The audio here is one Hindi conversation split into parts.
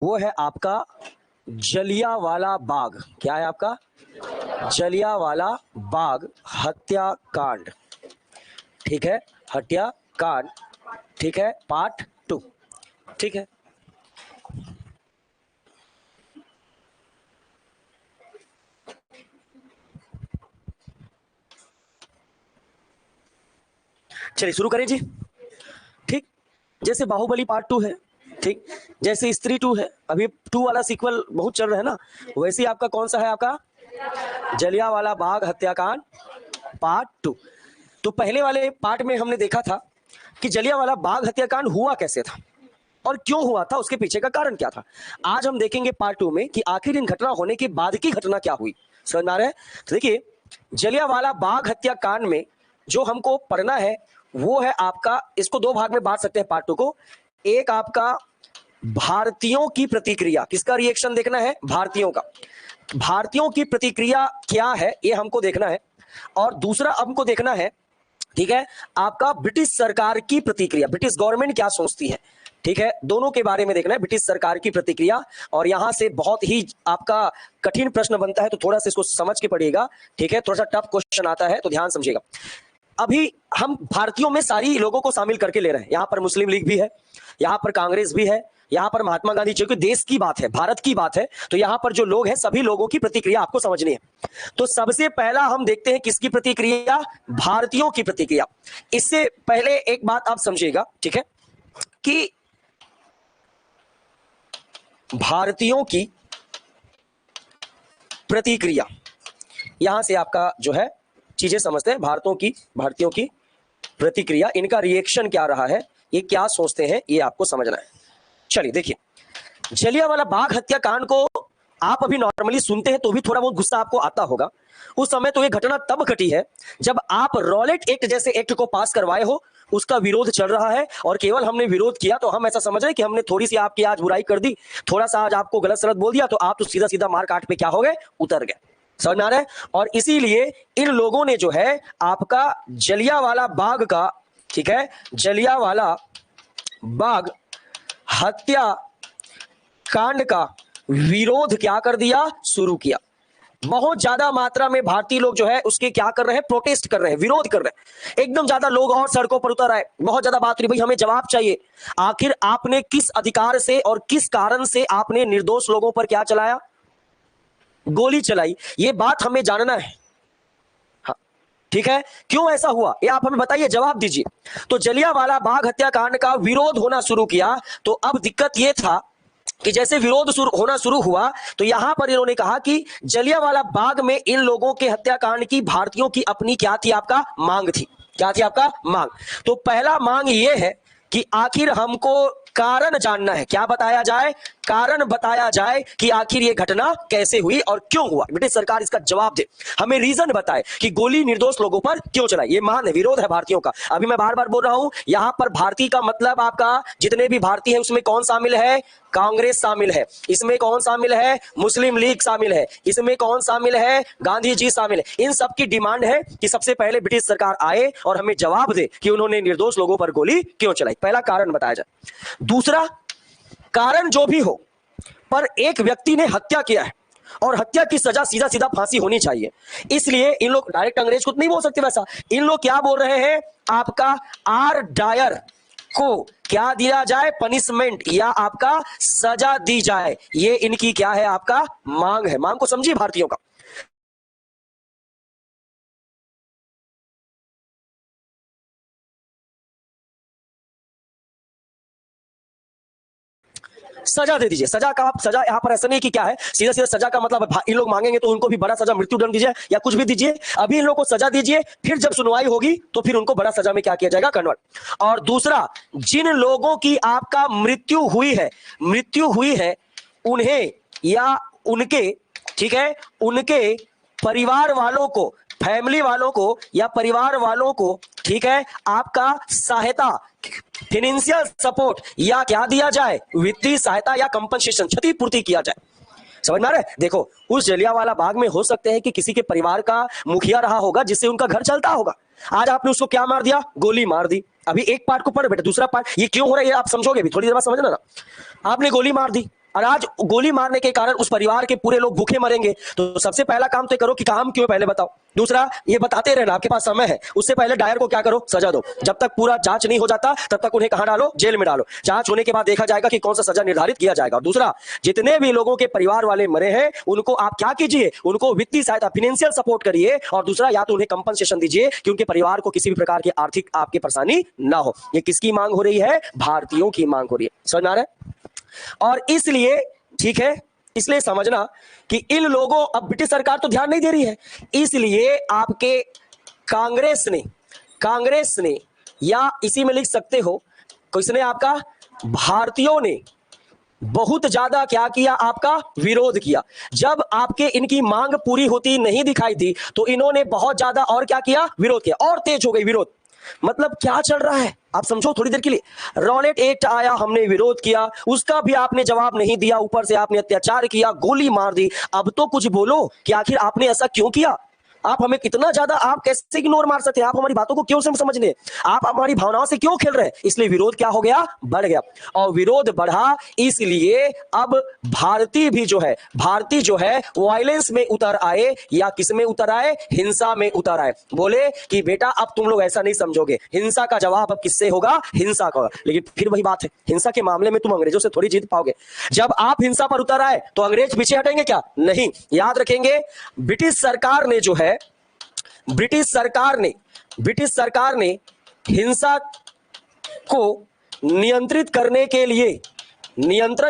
वो है आपका जलियांवाला बाग। क्या है आपका? जलियांवाला बाग हत्याकांड। ठीक है, हत्याकांड। ठीक है, पार्ट 2। ठीक है, चलिए शुरू करें जी। ठीक, जैसे बाहुबली पार्ट 2 है, ठीक, जैसे स्त्री 2 है, अभी 2 वाला सीक्वल बहुत चल रहा है ना, वैसे ही आपका कौन सा है? आपका जलियांवाला बाग हत्याकांड पार्ट 2। तो पहले वाले पार्ट में हमने देखा था कि जलियांवाला बाग हत्याकांड हुआ कैसे था और क्यों हुआ था, उसके पीछे का कारण क्या था। आज हम देखेंगे पार्ट 2 में कि आखिर इन घटना होने के बाद की घटना क्या हुई। समझ में आ रहा है? तो देखिए, जलियांवाला बाग हत्याकांड में जो हमको पढ़ना है वो है आपका, इसको दो भाग में बांट सकते हैं पार्ट 2 को। एक आपका भारतीयों की प्रतिक्रिया, किसका रिएक्शन देखना है? भारतीयों का। भारतीयों की प्रतिक्रिया क्या है ये हमको देखना है। और दूसरा हमको देखना है, ठीक है, आपका ब्रिटिश सरकार की प्रतिक्रिया, ब्रिटिश गवर्नमेंट क्या सोचती है। ठीक है, दोनों के बारे में देखना है, ब्रिटिश सरकार की प्रतिक्रिया। और यहां से बहुत ही आपका कठिन प्रश्न बनता है, तो थोड़ा सा इसको समझ के पढ़िएगा। ठीक है, थोड़ा सा टफ क्वेश्चन आता है तो ध्यान समझिएगा। अभी हम भारतीयों में सारी लोगों को शामिल करके ले रहे हैं। यहां पर मुस्लिम लीग भी है, यहां पर कांग्रेस भी है, यहां पर महात्मा गांधी, क्योंकि देश की बात है, भारत की बात है, तो यहां पर जो लोग हैं सभी लोगों की प्रतिक्रिया आपको समझनी है। तो सबसे पहला हम देखते हैं किसकी प्रतिक्रिया? भारतीयों की प्रतिक्रिया। इससे पहले एक बात आप समझिएगा, ठीक है, कि भारतीयों की प्रतिक्रिया, यहां से आपका जो है चीजें समझते हैं। भारतीयों की प्रतिक्रिया, इनका रिएक्शन क्या रहा है, ये क्या सोचते हैं, ये आपको समझना है। चलिए देखिए, जलियांवाला बाग हत्याकांड को आप अभी नॉर्मली सुनते हैं तो भी थोड़ा बहुत गुस्सा आपको आता होगा। उस समय तो ये घटना तब घटी है जब आप रॉलेट एक्ट जैसे एक्ट को पास करवाए हो, उसका विरोध चल रहा है। और केवल हमने विरोध किया तो हम ऐसा समझ रहे हैं कि हमने थोड़ी सी आपकी आज बुराई कर दी, थोड़ा सा आज आपको गलत सलत बोल दिया, तो आप तो सीधा सीधा मार काट पे क्या हो गए? उतर गए। समझ में आ रहा है? और इसीलिए इन लोगों ने जो है आपका जलियांवाला बाग का, ठीक है, जलियांवाला बाग हत्या कांड का विरोध क्या कर दिया? शुरू किया। बहुत ज्यादा मात्रा में भारतीय लोग जो है उसके क्या कर रहे हैं? प्रोटेस्ट कर रहे हैं, विरोध कर रहे हैं। एकदम ज्यादा लोग और सड़कों पर उतर आए, बहुत ज्यादा बात रही, भाई हमें जवाब चाहिए। आखिर आपने किस अधिकार से और किस कारण से आपने निर्दोष लोगों पर क्या चलाया? गोली चलाई। ये बात हमें जानना है। हाँ, ठीक है, क्यों ऐसा हुआ ये आप हमें बताइए, जवाब दीजिए। तो जलियांवाला बाग हत्याकांड का विरोध होना शुरू किया। तो अब दिक्कत यह था कि जैसे विरोध होना शुरू हुआ तो यहां पर इन्होंने कहा कि जलियांवाला बाग में इन लोगों के हत्याकांड की भारतीयों की अपनी क्या थी? आपका मांग थी। क्या थी आपका? मांग। तो पहला मांग यह है कि आखिर हमको कारण जानना है। क्या बताया जाए? कारण बताया जाए कि आखिर यह घटना कैसे हुई और क्यों हुआ। ब्रिटिश सरकार इसका जवाब दे, हमें रीजन बताए कि गोली निर्दोष लोगों पर क्यों चलाई। ये मान है, विरोध है भारतीयों का। अभी मैं बार बार बोल रहा हूं, यहां पर भारतीय का मतलब आपका जितने भी भारतीय हैं उसमें कौन शामिल है? कांग्रेस शामिल है, इसमें कौन शामिल है? मुस्लिम लीग शामिल है, इसमें कौन शामिल है? गांधी जी शामिल है। इन सब की डिमांड है कि सबसे पहले ब्रिटिश सरकार आए और हमें जवाब दे कि उन्होंने निर्दोष लोगों पर गोली क्यों चलाई। पहला कारण बताया जाए। दूसरा, कारण जो भी हो, पर एक व्यक्ति ने हत्या किया है और हत्या की सजा सीधा सीधा फांसी होनी चाहिए। इसलिए इन लोग डायरेक्ट अंग्रेज को नहीं बोल सकते वैसा, इन लोग क्या बोल रहे हैं? आपका आर डायर को क्या दिया जाए? पनिशमेंट या आपका सजा दी जाए। ये इनकी क्या है? आपका मांग है। मांग को समझिए भारतीयों का। सजा दे दीजिए। सजा का आप, सजा यहां पर ऐसा नहीं कि क्या है सीधा सीधा सजा का मतलब इन लोग मांगेंगे तो उनको भी बड़ा सजा, मृत्युदंड दीजिए या कुछ भी दीजिए। अभी इन लोग को सजा दीजिए, फिर जब सुनवाई होगी तो फिर उनको बड़ा सजा में क्या किया जाएगा? कन्वर्ट। और दूसरा, जिन लोगों की आपका मृत्यु हुई है उन्हें या उनके, ठीक है, उनके परिवार वालों को, फैमिली वालों को या परिवार वालों को, ठीक है, आपका सहायता, फाइनेंशियल सपोर्ट या क्या दिया जाए? वित्तीय सहायता या कंपनसेशन, क्षतिपूर्ति किया जाए। समझ में आ रहा है? देखो, उस जलियांवाला बाग में हो सकते हैं कि किसी के परिवार का मुखिया रहा होगा जिससे उनका घर चलता होगा। आज आपने उसको क्या मार दिया? गोली मार दी। अभी एक पार्ट को पढ़ बेटा, दूसरा पार्ट ये क्यों हो रहा है ये आप समझोगे भी, थोड़ी देर बाद समझना ना। आपने गोली मार दी, और आज गोली मारने के कारण उस परिवार के पूरे लोग भूखे मरेंगे, तो सबसे पहला काम तो करो कि काम क्यों पहले बताओ। दूसरा, ये बताते रहना, आपके पास समय है, उससे पहले डायर को क्या करो, सजा दो। जब तक पूरा जांच नहीं हो जाता तब तक उन्हें कहां डालो, जेल में डालो। जांच होने के बाद देखा जाएगा कि कौन सा सजा निर्धारित किया जाएगा। दूसरा, जितने भी लोगों के परिवार वाले मरे हैं उनको आप क्या कीजिए, उनको वित्तीय सहायता, फाइनेंशियल सपोर्ट करिए। और दूसरा, या तो उन्हें कंपनसेशन दीजिए कि उनके परिवार को किसी भी प्रकार की आर्थिक आपकी परेशानी ना हो। ये किसकी मांग हो रही है? भारतीयों की मांग हो रही है। समझ में आ रहा है? और इसलिए ठीक है, इसलिए समझना कि इन लोगों, अब ब्रिटिश सरकार तो ध्यान नहीं दे रही है, इसलिए आपके कांग्रेस ने या इसी में लिख सकते हो किसने, आपका भारतीयों ने बहुत ज्यादा क्या किया, आपका विरोध किया। जब आपके इनकी मांग पूरी होती नहीं दिखाई दी तो इन्होंने बहुत ज्यादा और क्या किया, विरोध किया, और तेज हो गई विरोध। मतलब क्या चल रहा है आप समझो थोड़ी देर के लिए। रॉलेट एक्ट आया, हमने विरोध किया, उसका भी आपने जवाब नहीं दिया, ऊपर से आपने अत्याचार किया, गोली मार दी। अब तो कुछ बोलो कि आखिर आपने ऐसा क्यों किया। आप हमें कितना ज्यादा, आप कैसे इग्नोर मार सकते हैं, आप हमारी बातों को क्यों समझ रहे, आप हमारी भावनाओं से क्यों खेल रहे हैं। इसलिए विरोध क्या हो गया, बढ़ गया। और विरोध बढ़ा इसलिए अब भारतीय जो है वायलेंस में उतर आए, या किस में उतर आए, हिंसा में उतर आए। बोले कि बेटा अब तुम लोग ऐसा नहीं समझोगे, हिंसा का जवाब अब किससे होगा, हिंसा का होगा। लेकिन फिर वही बात है, हिंसा के मामले में तुम अंग्रेजों से थोड़ी जीत पाओगे। जब आप हिंसा पर उतर आए तो अंग्रेज पीछे हटेंगे क्या, नहीं। याद रखेंगे, ब्रिटिश सरकार ने जो है, ब्रिटिश सरकार ने हिंसा को नियंत्रण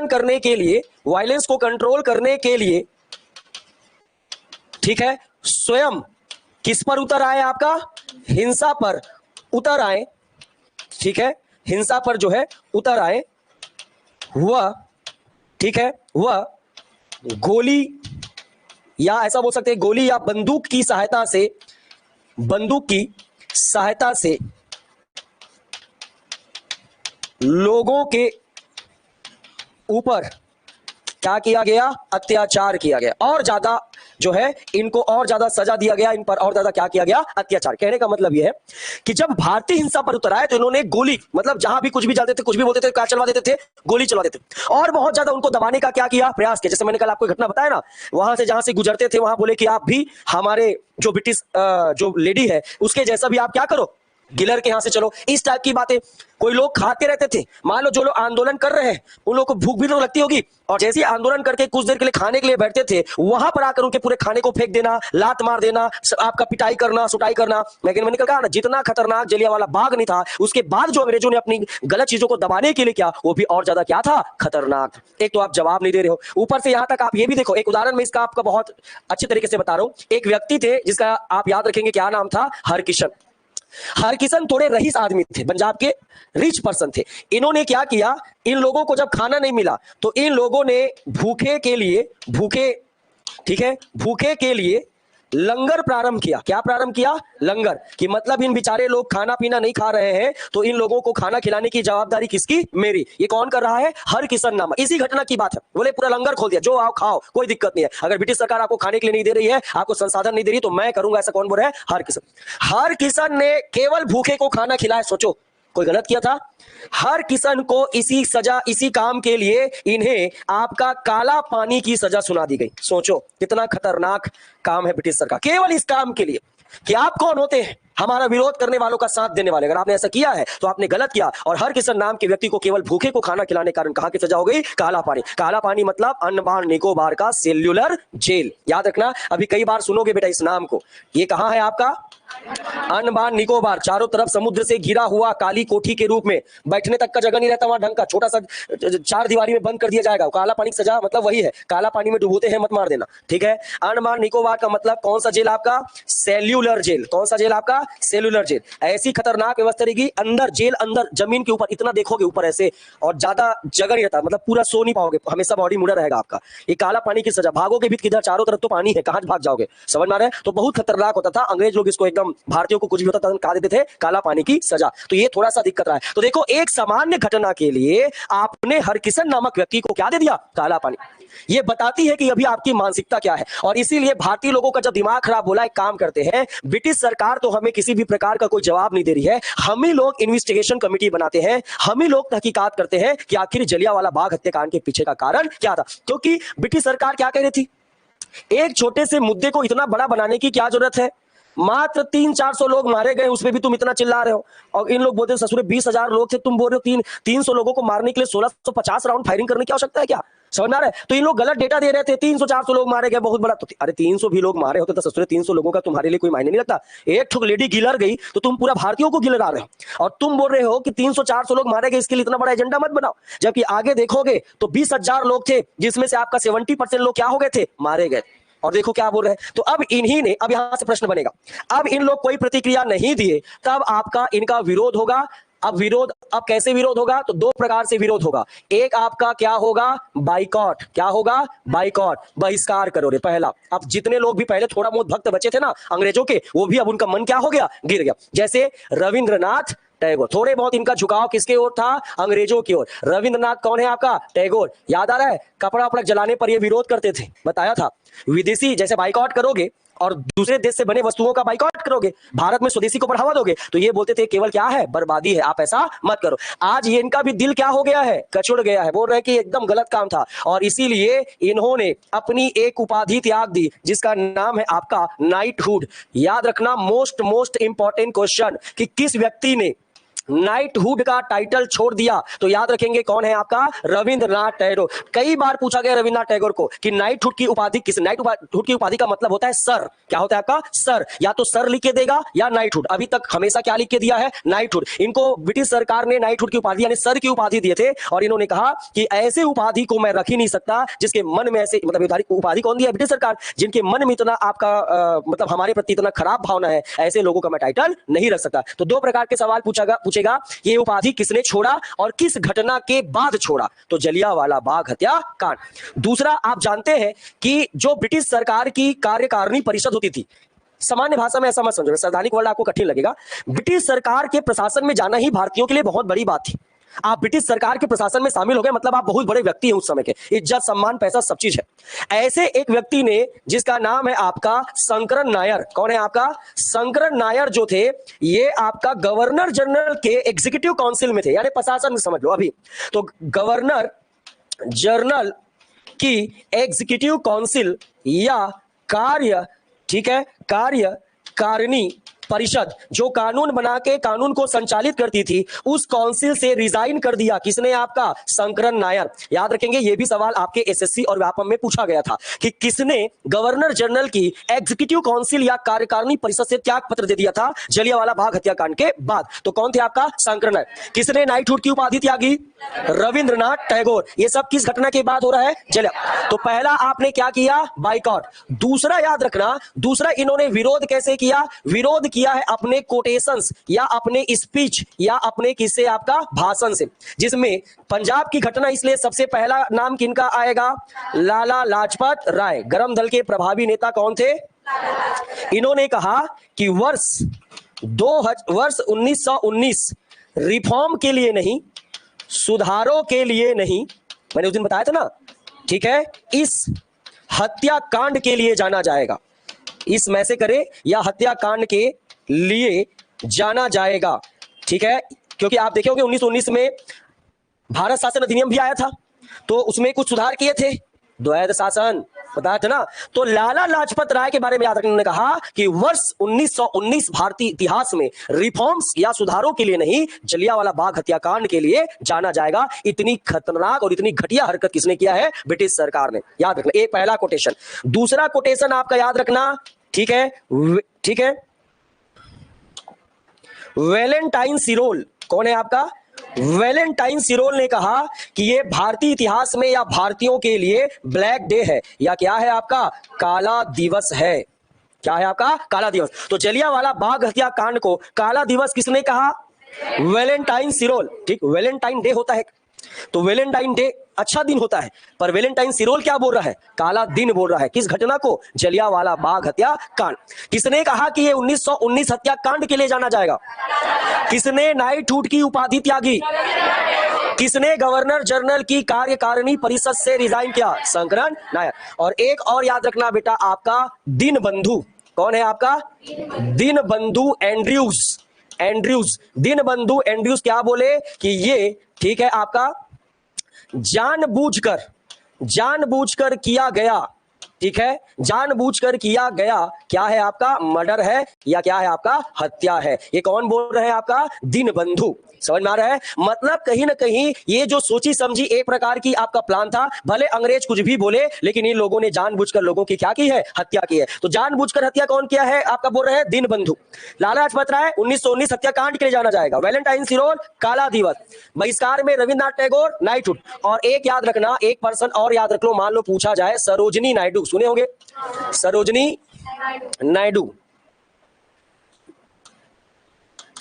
करने के लिए, वायलेंस को कंट्रोल करने के लिए, ठीक है, स्वयं किस पर उतर आए, आपका हिंसा पर उतर आए। ठीक है, हिंसा पर जो है उतर आए, वह ठीक है, वह गोली, या ऐसा बोल सकते हैं गोली या बंदूक की सहायता से लोगों के ऊपर क्या किया गया, अत्याचार किया गया, और ज्यादा जो है इनको और ज्यादा सजा दिया गया, इन पर और ज्यादा क्या किया गया, अत्याचार। कहने का मतलब यह है कि जब भारतीय हिंसा पर उतर आए तो इन्होंने गोली, मतलब जहां भी कुछ भी जाते थे, कुछ भी बोलते थे, क्या चलवा देते थे, गोली चलवा देते थे, और बहुत ज्यादा उनको दबाने का क्या किया, प्रयास किया। जैसे मैंने कल आपको घटना बताया ना, वहां से जहां से गुजरते थे वहां बोले कि आप भी हमारे जो ब्रिटिश जो लेडी है उसके जैसा भी आप क्या करो, गिलर के यहां से चलो, इस टाइप की बातें। कोई लोग खाते रहते थे, मान लो जो लोग आंदोलन कर रहे हैं उन लोगों को भूख भी तो लगती होगी, और जैसे ही आंदोलन करके कुछ देर के लिए खाने के लिए बैठते थे, वहां पर आकर उनके पूरे खाने को फेंक देना, लात मार देना, आपका पिटाई करना, सुटाई करना। लेकिन मैंने कहा ना, जितना खतरनाक जलियांवाला बाग नहीं था, उसके बाद जो अंग्रेजों ने अपनी गलत चीजों को दबाने के लिए किया, वो भी और ज्यादा क्या था, खतरनाक। एक तो आप जवाब नहीं दे रहे हो, ऊपर से यहां तक आप ये भी देखो, एक उदाहरण में इसका आपका बहुत अच्छे तरीके से बता रहा हूं। एक व्यक्ति थे जिसका आप याद रखेंगे क्या नाम था, हरकिशन थोड़े रईस आदमी थे, पंजाब के रिच पर्सन थे। इन्होंने क्या किया, इन लोगों को जब खाना नहीं मिला तो इन लोगों ने भूखे के लिए लंगर प्रारंभ किया। क्या प्रारंभ किया, लंगर, कि मतलब इन बेचारे लोग खाना पीना नहीं खा रहे हैं तो इन लोगों को खाना खिलाने की जवाबदारी किसकी, मेरी। ये कौन कर रहा है, हरकिशन नामक। इसी घटना की बात है, बोले पूरा लंगर खोल दिया, जो आओ खाओ, कोई दिक्कत नहीं है। अगर ब्रिटिश सरकार आपको खाने के लिए नहीं दे रही है, आपको संसाधन नहीं दे रही, तो मैं करूंगा, ऐसा कौन बोल रहा है, हरकिशन ने केवल भूखे को खाना खिलाया। सोचो कोई गलत किया था। हरकिशन को इसी सजा, इसी काम के लिए इन्हें आपका काला पानी की सजा सुना दी गई। सोचो कितना खतरनाक काम है ब्रिटिश सरकार, केवल इस काम के लिए कि आप कौन होते हैं, हमारा विरोध करने वालों का साथ देने वाले। अगर आपने ऐसा किया है तो आपने गलत किया। और हरकिशन नाम के व्यक्ति को केवल भूखे को खाना खिलाने के कारण कहां की सजा हो गई, काला पानी। काला पानी मतलब अंडमान निकोबार का सेल्युलर जेल। याद रखना, अभी कई बार सुनोगे बेटा इस नाम को। ये कहां है आपका, अंडमान निकोबार, चारों तरफ समुद्र से घिरा हुआ, काली कोठी के रूप में, बैठने तक का जगह नहीं रहता वहां ढंग का, छोटा सा चार दीवारी में बंद कर दिया जाएगा। काला पानी की सजा मतलब वही है, काला पानी में डुबोते हैं, मत मार देना। ठीक है, अंडमान निकोबार का मतलब कौन सा जेल, आपका सेल्युलर जेल। कौन सा जेल, आपका सेल्युलर जेल। ऐसी खतरनाक व्यवस्था रहेगी, अंदर जेल, अंदर जमीन के ऊपर इतना देखोगे ऊपर ऐसे, और ज्यादा जगह नहीं रहता, मतलब पूरा सो नहीं पाओगे, हमेशा बॉडी मुड़ा रहेगा आपका। ये काला पानी की सजा, भागोगे भी किधर, चारों तरफ तो पानी है, कहां भाग जाओगे, समझ में आ रहा है। तो बहुत खतरनाक होता था। अंग्रेज लोग इसको एकदम, भारतीयों को कुछ भी होता था कहा देते थे काला पानी की सजा। तो ये थोड़ा सा दिक्कत रहा है। तो देखो, एक सामान्य घटना के लिए आपने हरकिशन नामक व्यक्ति को क्या दे दिया, काला पानी। ये बताती है कि अभी आपकी मानसिकता क्या है। और इसीलिए भारतीय लोगों का जब दिमाग खराब, बोला एक काम करते हैं, ब्रिटिश सरकार तो हमें किसी भी प्रकार का कोई जवाब नहीं दे रही है। हम ही लोग इन्वेस्टिगेशन कमेटी बनाते हैं, हम ही लोग तहकीकात करते हैं कि आखिर जलियांवाला बाग हत्याकांड के पीछे का कारण क्या था। क्योंकि ब्रिटिश सरकार क्या कह रही थी, एक छोटे से मुद्दे को इतना बड़ा बनाने की क्या जरूरत है, मात्र 300-400 लोग मारे गए, उसमें भी तुम इतना चिल्ला रहे हो। और इन लोग बोलते हैं ससुरे 20,000 लोग थे, तुम बोल रहे हो 300 लोगों को मारने के लिए 1650 राउंड फायरिंग करने की आवश्यकता है क्या? समझ में आ रहा है? तो इन लोग गलत डेटा दे रहे थे, 300-400 लोग मारे गए, बहुत बड़ा। तो अरे 300 भी लोग मारे होते तो ससुरे 300 लोगों का तुम्हारे लिए कोई मायने नहीं लगता। एक ठुक लेडी गिलर गई तो तुम पूरा भारतीयों को गिलरा रहे हो, और तुम बोल रहे हो कि 300-400 लोग मारे गए, इसके लिए इतना बड़ा एजेंडा मत बनाओ। जबकि आगे देखोगे तो 20,000 लोग थे, जिसमें से आपका 70% लोग क्या हो गए थे, मारे गए। और देखो क्या बोल रहे हैं। तो अब इन्हीं ने, अब यहां से प्रश्न बनेगा, अब इन लोग कोई प्रतिक्रिया नहीं दिए, तब आपका इनका विरोध होगा। अब विरोध, अब कैसे विरोध होगा, तो दो प्रकार से विरोध होगा। एक आपका क्या होगा, बाइकॉट। क्या होगा, बाइकॉट, बहिष्कार करो रे पहला। अब जितने लोग भी पहले थोड़ा बहुत भक्त बचे थे ना अंग्रेजों के, वो भी अब उनका मन क्या हो गया, गिर गया। जैसे रविंद्रनाथ टैगोर, थोड़े बहुत इनका झुकाव किसके ओर था, अंग्रेजों की ओर। रविंद्रनाथ कौन है आपका, टैगोर, याद आ रहा है, कपड़ा वपड़ा जलाने पर ये विरोध करते थे, बताया था। विदेशी जैसे बाइकआउट करोगे और दूसरे देश से बने वस्तुओं का बाइकआउट करोगे, भारत में स्वदेशी को बढ़ावा दोगे, तो ये बोलते थे केवल क्या है, बर्बादी है, आप ऐसा मत करो। आज ये इनका भी दिल क्या हो गया है, कचुड़ गया है, बोल रहे हैं कि एकदम गलत काम था, और इसीलिए इन्होंने अपनी एक उपाधि त्याग दी, जिसका नाम है आपका नाइटहुड। याद रखना, मोस्ट इंपॉर्टेंट क्वेश्चन, कि किस व्यक्ति ने नाइटहुड का टाइटल छोड़ दिया, तो याद रखेंगे कौन है आपका, रविंद्रनाथ टैगोर। कई बार पूछा गया रविंद्रनाथ टैगोर को कि नाइटहुड की उपाधि किस, नाइटहुड की उपाधि का मतलब होता है सर। क्या होता है आपका, सर, या तो सर लिख के देगा या नाइटहुड। अभी तक हमेशा क्या लिख के दिया है, नाइटहुड। इनको ब्रिटिश सरकार ने नाइटहुड की उपाधि यानी सर की उपाधि दिए थे, और इन्होंने कहा कि ऐसे उपाधि को मैं रख ही नहीं सकता जिसके मन में ऐसे, मतलब उपाधि कौन दिया, ब्रिटिश सरकार, जिनके मन में इतना आपका मतलब हमारे प्रति इतना खराब भावना है, ऐसे लोगों का मैं टाइटल नहीं रख सकता। तो दो प्रकार के सवाल पूछेगा, ये उपाधि किसने छोड़ा और किस घटना के बाद छोड़ा, तो जलियांवाला बाग हत्याकांड। दूसरा, आप जानते हैं कि जो ब्रिटिश सरकार की कार्यकारिणी परिषद होती थी, सामान्य भाषा में ऐसा मत समझो, संवैधानिक वर्ड आपको कठिन लगेगा, ब्रिटिश सरकार के प्रशासन में जाना ही भारतीयों के लिए बहुत बड़ी बात थी। आप ब्रिटिश सरकार के प्रशासन में शामिल हो गए, मतलब आप बहुत बड़े व्यक्ति हैं उस समय के, इज्जत सम्मान पैसा सब चीज है। ऐसे एक व्यक्ति ने, जिसका नाम है आपका शंकरन नायर, कौन है आपका, शंकरन नायर जो थे, ये आपका गवर्नर जनरल के एग्जीक्यूटिव काउंसिल में थे, यानी प्रशासन में समझ लो अभी। तो गवर्नर जनरल की एग्जीक्यूटिव काउंसिल या कार्य, ठीक है, कार्यकारिणी परिषद जो कानून बना के कानून को संचालित करती थी, उस काउंसिल से रिजाइन कर दिया किसने, आपका शंकरन नायर। याद रखेंगे, यह भी सवाल आपके एसएससी और व्यापम में पूछा गया था कि किसने गवर्नर जनरल की एग्जीक्यूटिव काउंसिल या कार्यकारिणी परिषद से त्याग पत्र दे दिया था जलियांवाला बाग हत्याकांड के बाद, तो कौन थे आपका, शंकरन नायर। किसने नाइटहुड की उपाधि त्यागी, रविंद्रनाथ टैगोर। ये सब किस घटना के बाद हो रहा है, तो पहला आपने क्या किया, बाइकआउट। दूसरा याद रखना, दूसरा इन्होंने विरोध कैसे किया, विरोध किया है अपने कोटेशंस या अपने स्पीच या अपने किससे, आपका भाषण से, जिसमें पंजाब की घटना, इसलिए सबसे पहला नाम किनका आएगा, लाला लाजपत राय। गरम दल के प्रभावी नेता कौन थे, इन्होंने कहा कि वर्ष 1919 रिफॉर्म के लिए नहीं, सुधारों के लिए नहीं, मैंने उस दिन बताया था ना, ठीक है, इस हत्याकांड के लिए जाना जाएगा, इस में से करे या हत्याकांड के लिए जाना जाएगा, ठीक है। क्योंकि आप देखे होंगे 1919 में भारत शासन अधिनियम भी आया था, तो उसमें कुछ सुधार किए थे, द्वैध शासन बताया था ना। तो लाला लाजपत राय के बारे में याद रखने ने कहा कि वर्ष 1919 भारतीय इतिहास में रिफॉर्म्स या सुधारों के लिए नहीं, जलियांवाला बाग हत्याकांड के लिए जाना जाएगा। इतनी खतरनाक और इतनी घटिया हरकत किसने किया है, ब्रिटिश सरकार ने। याद रखना, एक पहला कोटेशन। दूसरा कोटेशन आपका याद रखना, ठीक है, ठीक है, वैलेंटाइन सिरोल, कौन है आपका, वैलेंटाइन सिरोल ने कहा कि ये भारतीय इतिहास में या भारतीयों के लिए ब्लैक डे है, या क्या है आपका, काला दिवस है। क्या है आपका, काला दिवस। तो जलियांवाला बाग हत्याकांड को काला दिवस किसने कहा, वैलेंटाइन सिरोल, ठीक। वैलेंटाइन डे होता है, तो वैलेंटाइन डे अच्छा दिन होता है, पर वैलेंटाइन सिरोल क्या बोल रहा है, काला दिन बोल रहा है। किस घटना को, जलियांवाला बाग हत्याकांड। किसने कहा कि ये 1919 हत्याकांड के लिए जाना जाएगा, किसने नाइटहुड की उपाधि त्यागी, किसने गवर्नर जनरल की कार्यकारिणी परिषद से रिजाइन किया, शंकरन नायर। और एक और याद रखना बेटा, आपका दीनबंधु, कौन है आपका? Deenbandhu Andrews. Andrews, Deenbandhu Andrews क्या बोले कि ये ठीक है आपका जानबूझकर किया गया, ठीक है, जानबूझकर किया गया क्या है आपका? मर्डर है या क्या है आपका? हत्या है। ये कौन बोल रहे हैं? आपका दीनबंधु। समझ में आ रहा है? मतलब कहीं ना कहीं ये जो सोची समझी एक प्रकार की आपका प्लान था, भले अंग्रेज कुछ भी बोले लेकिन इन लोगों ने जानबूझकर लोगों की क्या की है? हत्या की है। तो जानबूझकर हत्या कौन किया है? आपका बोल रहे हैं दीनबंधु। लाला लाजपत राय 1919 हत्याकांड के लिए जाना जाएगा। वैलेंटाइन सिरोल काला दिवस, बहिष्कार में रविन्द्रनाथ टैगोर नाइटहुड। और एक याद रखना, एक पर्सन और याद रख लो, मान लो पूछा जाए सरोजिनी नायडू, सुने होंगे सरोजिनी नायडू।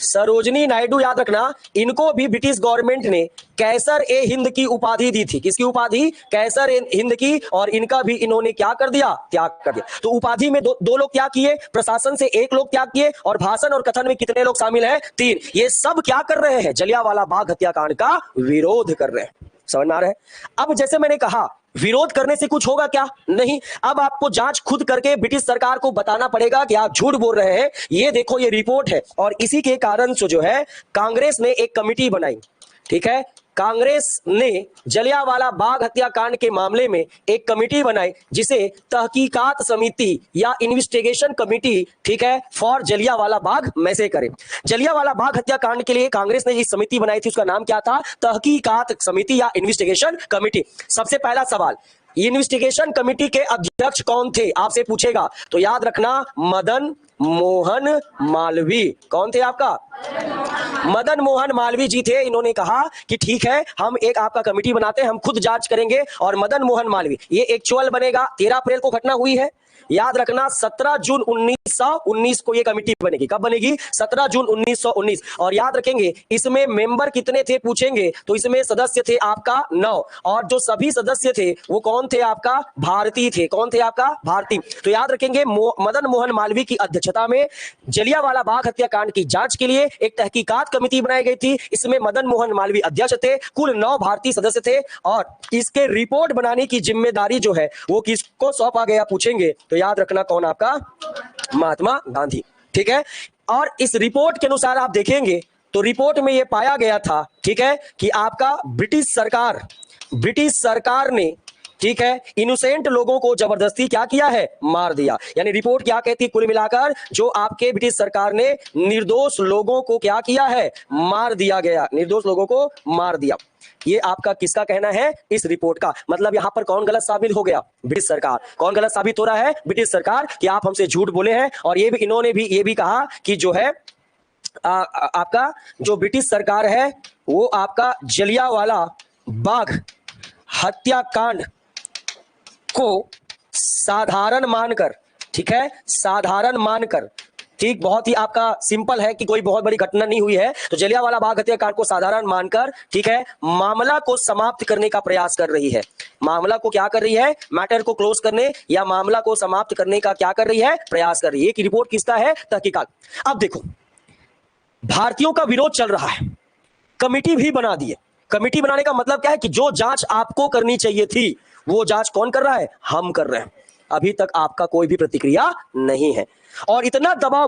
सरोजिनी नायडू याद रखना, इनको भी ब्रिटिश गवर्नमेंट ने कैसर ए हिंद की उपाधि दी थी। किसकी उपाधि? कैसर ए हिंद की। और इनका भी इन्होंने क्या कर दिया? त्याग कर दिया। तो उपाधि में दो लोग त्याग किए, प्रशासन से एक लोग त्याग किए, और भाषण और कथन में कितने लोग शामिल हैं? 3। ये सब क्या कर रहे हैं? जलियांवाला बाग हत्याकांड का विरोध कर रहे हैं। समझ में आ रहा है? अब जैसे मैंने कहा, विरोध करने से कुछ होगा क्या? नहीं। अब आपको जांच खुद करके ब्रिटिश सरकार को बताना पड़ेगा कि आप झूठ बोल रहे हैं। ये देखो, ये रिपोर्ट है। और इसी के कारण से जो है कांग्रेस ने एक कमिटी बनाई, ठीक है, कांग्रेस ने जलियांवाला बाग हत्याकांड के मामले में एक कमिटी बनाई जिसे तहकीकात समिति या इन्वेस्टिगेशन कमिटी, ठीक है, फॉर जलियांवाला बाग में से करें। जलियांवाला बाग हत्याकांड के लिए कांग्रेस ने जिस समिति बनाई थी उसका नाम क्या था? तहकीकात समिति या इन्वेस्टिगेशन कमिटी। सबसे पहला सवाल, इन्वेस्टिगेशन कमिटी के अध्यक्ष कौन थे? आपसे पूछेगा। तो याद रखना, मदन मोहन मालवीय। कौन थे आपका? मदन मोहन मालवीय जी थे। इन्होंने कहा कि ठीक है, हम एक आपका कमेटी बनाते हैं, हम खुद जांच करेंगे। और मदन मोहन मालवीय, ये एक चुअल बनेगा। 13 अप्रैल को घटना हुई है, याद रखना। 17 जून 1919 को ये कमेटी बनेगी। कब बनेगी? 17 जून 1919। और याद रखेंगे इसमें मेंबर कितने थे पूछेंगे, तो इसमें सदस्य थे आपका 9। और जो सभी सदस्य थे वो कौन थे? आपका भारतीय थे। कौन थे? आपका भारतीय। तो याद रखेंगे मदन मोहन मालवीय की अध्यक्षता में जलियांवाला बाग हत्याकांड की जांच के लिए एक तहकीकात कमेटी बनाई गई थी। इसमें मदन मोहन मालवीय अध्यक्ष थे। कुल 9 भारतीय सदस्य थे। और इसके रिपोर्ट बनाने की जिम्मेदारी जो है वो किसको सौंपा गया पूछेंगे, तो याद रखना कौन? आपका महात्मा गांधी। ठीक है। और इस रिपोर्ट के अनुसार आप देखेंगे तो रिपोर्ट में यह पाया गया था, ठीक है, कि आपका ब्रिटिश सरकार ने, ठीक है, इनोसेंट लोगों को जबरदस्ती क्या किया है? मार दिया। यानी रिपोर्ट क्या कहती है? कुल मिलाकर जो आपके ब्रिटिश सरकार ने निर्दोष लोगों को क्या किया है? मार दिया गया। निर्दोष लोगों को मार दिया। ये आपका किसका कहना है? इस रिपोर्ट का। मतलब यहां पर कौन गलत साबित हो गया? ब्रिटिश सरकार। कौन गलत साबित हो रहा है? ब्रिटिश सरकार, कि आप हमसे झूठ बोले हैं। और ये भी इन्होंने भी ये भी कहा कि जो है आपका जो ब्रिटिश सरकार है वो आपका जलियांवाला बाग हत्याकांड को साधारण मानकर, ठीक है, साधारण मानकर, ठीक, बहुत ही आपका सिंपल है कि कोई बहुत बड़ी घटना नहीं हुई है, तो जलियांवाला बाग हत्याकांड को साधारण मानकर, ठीक है, मामला को समाप्त करने का प्रयास कर रही है। मामला को क्या कर रही है? मैटर को क्लोज करने या मामला को समाप्त करने का क्या कर रही है? प्रयास कर रही है। एक रिपोर्ट किसका है? तहकीकात। अब देखो, भारतीयों का विरोध चल रहा है, कमिटी भी बना दी है। कमिटी बनाने का मतलब क्या है? कि जो जांच आपको करनी चाहिए थी वो जांच कौन कर रहा है? हम कर रहे हैं। अभी तक आपका कोई भी प्रतिक्रिया नहीं है। और इतना दबाव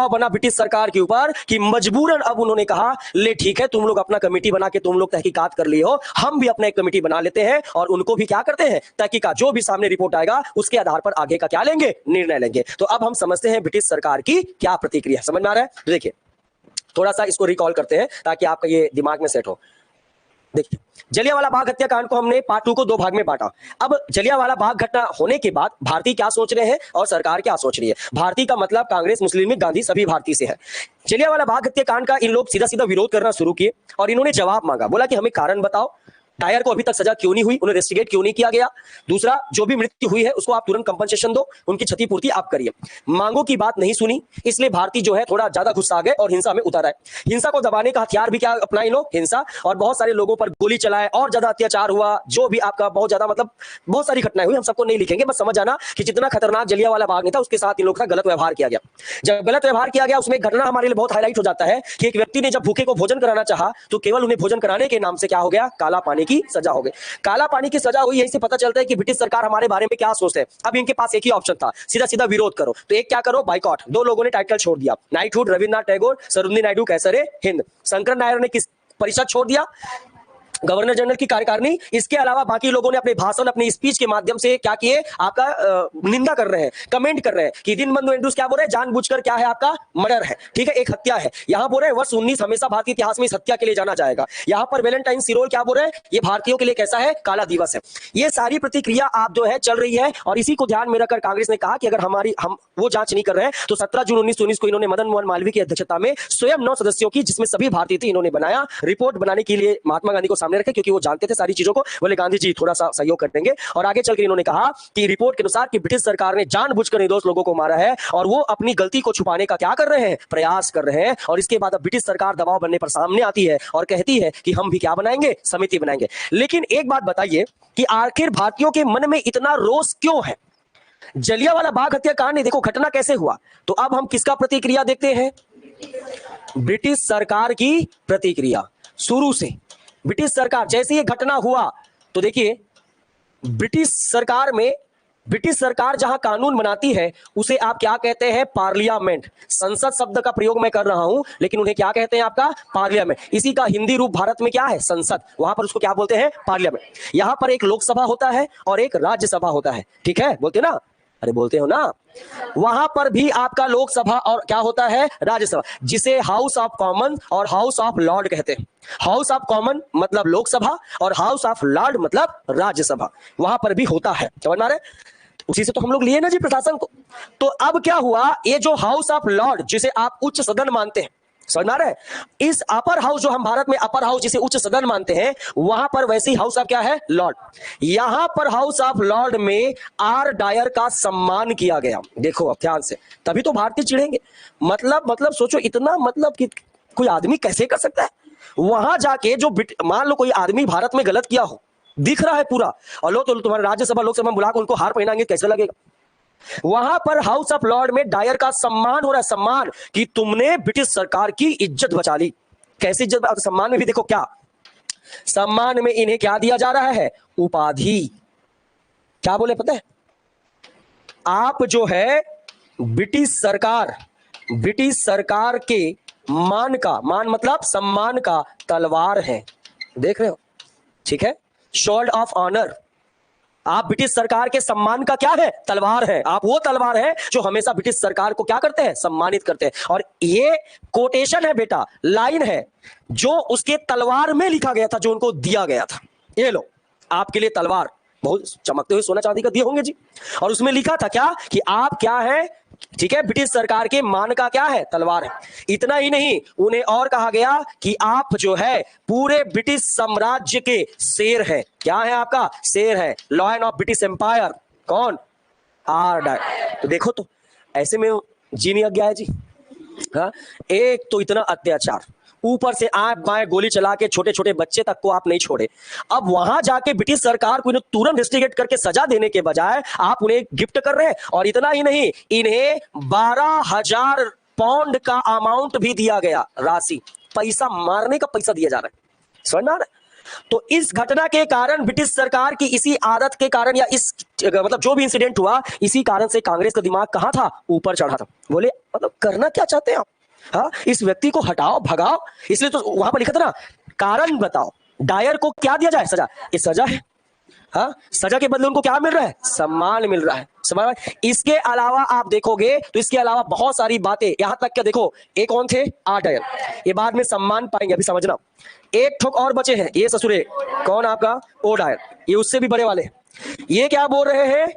बना ब्रिटिश सरकार के ऊपर कि मजबूरन अब उन्होंने कहा, ले ठीक है, तुम लोग अपना कमेटी बना के तुम लोग तहकीकात कर लिए हो, हम भी अपना एक कमेटी बना लेते हैं और उनको भी क्या करते हैं? तहकीकात। जो भी सामने रिपोर्ट आएगा उसके आधार पर आगे का क्या लेंगे? निर्णय लेंगे। तो अब हम समझते हैं ब्रिटिश सरकार की क्या प्रतिक्रिया। समझ में आ रहा है? तो देखिए, थोड़ा सा इसको रिकॉल करते हैं ताकि आपका ये दिमाग में सेट हो। देखिए, जलियांवाला बाग हत्याकांड को हमने पार्ट 2 को 2 भाग में बांटा। अब जलियांवाला बाग घटना होने के बाद भारतीय क्या सोच रहे हैं और सरकार क्या सोच रही है? भारतीय का मतलब कांग्रेस, मुस्लिम लीग, गांधी, सभी भारतीय से है। जलियांवाला बाग हत्याकांड का इन लोग सीधा सीधा विरोध करना शुरू किए और इन्होंने जवाब मांगा। बोला कि हमें कारण बताओ, टायर को अभी तक सजा क्यों नहीं हुई, उन्हें रेस्टिगेट क्यों नहीं किया गया। दूसरा, जो भी मृत्यु हुई है उसको आप तुरंत कंपनसेशन दो, उनकी क्षतिपूर्ति आप करिए। मांगों की बात नहीं सुनी, इसलिए भारतीय जो है थोड़ा ज्यादा गुस्सा आ गए और हिंसा में उतर आए। हिंसा को दबाने का हथियार भी क्या अपनाए लोग? हिंसा। और बहुत सारे लोगों पर गोली चलाए और ज्यादा अत्याचार हुआ। जो भी आपका बहुत ज्यादा, मतलब बहुत सारी घटनाएं हुई, हम सबको नहीं लिखेंगे, बस समझ आना कि जितना खतरनाक जलियांवाला बाग नहीं था उसके साथ इन लोगों का गलत व्यवहार किया गया। जब गलत व्यवहार किया गया उसमें घटना हमारे लिए बहुत हाईलाइट हो जाता है कि एक व्यक्ति ने जब भूखे को भोजन कराना चाहा तो केवल उन्हें भोजन कराने के नाम से क्या हो गया? काला पानी की सजा हो गई। काला पानी की सजा हुई, यही से पता चलता है कि ब्रिटिश सरकार हमारे बारे में क्या सोचते हैं। अब इनके पास एक ही ऑप्शन था, सीधा सीधा विरोध करो। तो एक क्या करो, बाइकॉट। दो लोगों ने टाइटल छोड़ दिया, नाइटहुड रविन्द्रनाथ टैगोर, सरोजिनी नायडू कैसरे हिंद। शंकर नायर ने किस परिषद छोड़ दिया, गवर्नर जनरल की कार्यकारिणी। इसके अलावा बाकी लोगों ने अपने भाषण, अपनी स्पीच के माध्यम से क्या किए, आपका निंदा कर रहे हैं, कमेंट कर रहे हैं कि दीनबंधु एंड्रूज क्या बोल रहे हैं, जानबूझकर क्या है, आपका मर्डर है, ठीक है, एक हत्या है। यहां बोल रहे हैं वर्ष 19 हमेशा भारतीय इतिहास में इस हत्या के लिए जाना जाएगा। यहां पर वैलेंटाइन सिरोल क्या बोल रहे हैं, ये भारतीयों के लिए कैसा है, काला दिवस है। ये सारी प्रतिक्रिया आप जो है चल रही है, और इसी को ध्यान में रखकर कांग्रेस ने कहा कि अगर हम वो जांच नहीं कर रहे हैं तो 17 जून 1919 को इन्होंने मदन मोहन मालवीय की अध्यक्षता में स्वयं 9 सदस्यों की, जिसमें सभी भारतीय थे, इन्होंने बनाया। रिपोर्ट बनाने के लिए महात्मा गांधी को सामने रखे, क्योंकि वो जानते थे सारी चीजों को। बोले गांधी जी थोड़ा सा सहयोग कर देंगे। और आगे चलकर इन्होंने कहा कि रिपोर्ट के अनुसार कि ब्रिटिश सरकार ने जानबूझकर निर्दोष लोगों को मारा है, और वो अपनी गलती को छुपाने का क्या कर रहे हैं, प्रयास कर रहे हैं। और इसके बाद अब ब्रिटिश सरकार दबाव बनने पर सामने आती है और कहती है कि हम भी क्या बनाएंगे, समिति बनाएंगे। लेकिन एक बात बताइए कि आखिर भारतीयों के मन में इतना रोष क्यों है? जलियांवाला बाग हत्याकांड ने देखो घटना कैसे हुआ। तो अब हम किसका प्रतिक्रिया देखते हैं, ब्रिटिश सरकार की प्रतिक्रिया। शुरू से ब्रिटिश सरकार, जैसे ये घटना हुआ तो देखिए ब्रिटिश सरकार जहां कानून बनाती है उसे आप क्या कहते हैं, पार्लियामेंट। संसद शब्द का प्रयोग मैं कर रहा हूं, लेकिन उन्हें क्या कहते हैं, आपका पार्लियामेंट। इसी का हिंदी रूप भारत में क्या है, संसद, वहां पर उसको क्या बोलते हैं, पार्लियामेंट। यहां पर एक लोकसभा होता है और एक राज्यसभा होता है, ठीक है, बोलते ना, अरे बोलते हो ना। वहां पर भी आपका लोकसभा और क्या होता है, राज्यसभा, जिसे हाउस ऑफ कॉमन और हाउस ऑफ लॉर्ड कहते हैं। हाउस ऑफ कॉमन मतलब लोकसभा और हाउस ऑफ लॉर्ड मतलब राज्यसभा, वहां पर भी होता है। समझ में आ रहा है? उसी से तो हम लोग लिए ना जी प्रशासन को। तो अब क्या हुआ, ये जो हाउस ऑफ लॉर्ड जिसे आप उच्च सदन मानते हैं, समझ में आ रहा है, इस अपर हाउस जो हम भारत में अपर हाउस जिसे उच्च सदन मानते हैं, वहां पर वैसे ही हाउस ऑफ क्या है, लॉर्ड। यहां पर हाउस ऑफ लॉर्ड में आर डायर का सम्मान किया गया। देखो अब ध्यान से, तभी तो भारतीय चिढ़ेंगे। मतलब सोचो इतना, मतलब कि कोई आदमी कैसे कर सकता है वहां जाके, जो मान लो कोई आदमी भारत में गलत किया हो, दिख रहा है पूरा, और लो तो तुम्हारे राज्यसभा लोकसभा में बुलाकर उनको हार पहनाएंगे, कैसे लगेगा? वहां पर हाउस ऑफ लॉर्ड में डायर का सम्मान हो रहा है, सम्मान कि तुमने ब्रिटिश सरकार की इज्जत बचा ली। कैसे इज्जत? सम्मान में भी देखो क्या, सम्मान में इन्हें क्या दिया जा रहा है, उपाधि। क्या बोले पता है, आप जो है ब्रिटिश सरकार के मान का, मान मतलब सम्मान का तलवार है, देख रहे हो, ठीक है, शॉल्ड ऑफ ऑनर। आप ब्रिटिश सरकार के सम्मान का क्या है, तलवार है। आप वो तलवार है जो हमेशा ब्रिटिश सरकार को क्या करते हैं, सम्मानित करते हैं। और ये कोटेशन है बेटा, लाइन है जो उसके तलवार में लिखा गया था, जो उनको दिया गया था। ये लो आपके लिए तलवार, बहुत चमकते हुए सोना चांदी का दिए होंगे जी। और उसमें लिखा था क्या, कि आप क्या है, ठीक है, ब्रिटिश सरकार के मान का क्या है, तलवार है। इतना ही नहीं, उन्हें और कहा गया कि आप जो है पूरे ब्रिटिश साम्राज्य के शेर है। क्या है आपका, शेर है, लॉयन ऑफ ब्रिटिश एम्पायर। कौन, आर डायर। तो देखो तो ऐसे में जी नहीं गया है जी। हाँ, एक तो इतना अत्याचार, ऊपर से आंख बाएं गोली चला के छोटे छोटे बच्चे तक को आप नहीं छोड़े। अब वहां जाके ब्रिटिश सरकार को इन्हें तुरंत इन्वेस्टिगेट करके सजा देने के बजाय आप उन्हें गिफ्ट कर रहे हैं। और इतना ही नहीं, इन्हें 12,000 पाउंड का अमाउंट भी दिया गया, राशि, पैसा, मारने का पैसा दिया जा रहा है। समझ में आ रहा है? तो इस घटना के कारण, ब्रिटिश सरकार की इसी आदत के कारण, या इस मतलब जो भी इंसिडेंट हुआ, इसी कारण से कांग्रेस का दिमाग कहां था, ऊपर चढ़ा था। बोले मतलब करना क्या चाहते हैं आप, हाँ, इस व्यक्ति को हटाओ, भगाओ। इसलिए तो वहां पर लिखा था ना, कारण बताओ, डायर को क्या दिया जाए, सजा। ये सजा है, हाँ, सजा के बदले उनको क्या मिल रहा है, सम्मान मिल रहा है। समझ? इसके अलावा आप देखोगे तो इसके अलावा बहुत सारी बातें, यहां तक क्या, देखो एक कौन थे, आर डायर, ये बाद में सम्मान पाएंगे, अभी समझना। एक ठोक और बचे हैं, ये ससुरे, कौन आपका, ओ डायर, ये उससे भी बड़े वाले। ये क्या बोल रहे हैं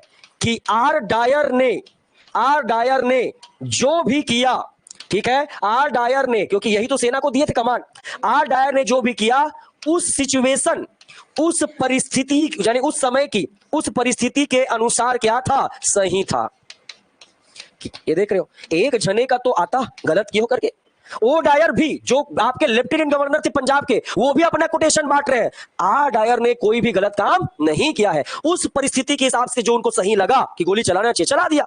कि आर डायर ने जो भी किया, ठीक है, आर डायर ने, क्योंकि यही तो सेना को दिए थे कमान, आर डायर ने जो भी किया, उस सिचुएशन, उस परिस्थिति, यानी उस समय की उस परिस्थिति के अनुसार क्या था, सही था। ये देख रहे हो, एक जने का तो आता गलत किया करके। ओ डायर भी, जो आपके लेफ्टिनेंट गवर्नर थे पंजाब के, वो भी अपना कोटेशन बांट रहे हैं। आर डायर ने कोई भी गलत काम नहीं किया है, उस परिस्थिति के हिसाब से जो उनको सही लगा कि गोली चलाना चाहिए, चला दिया।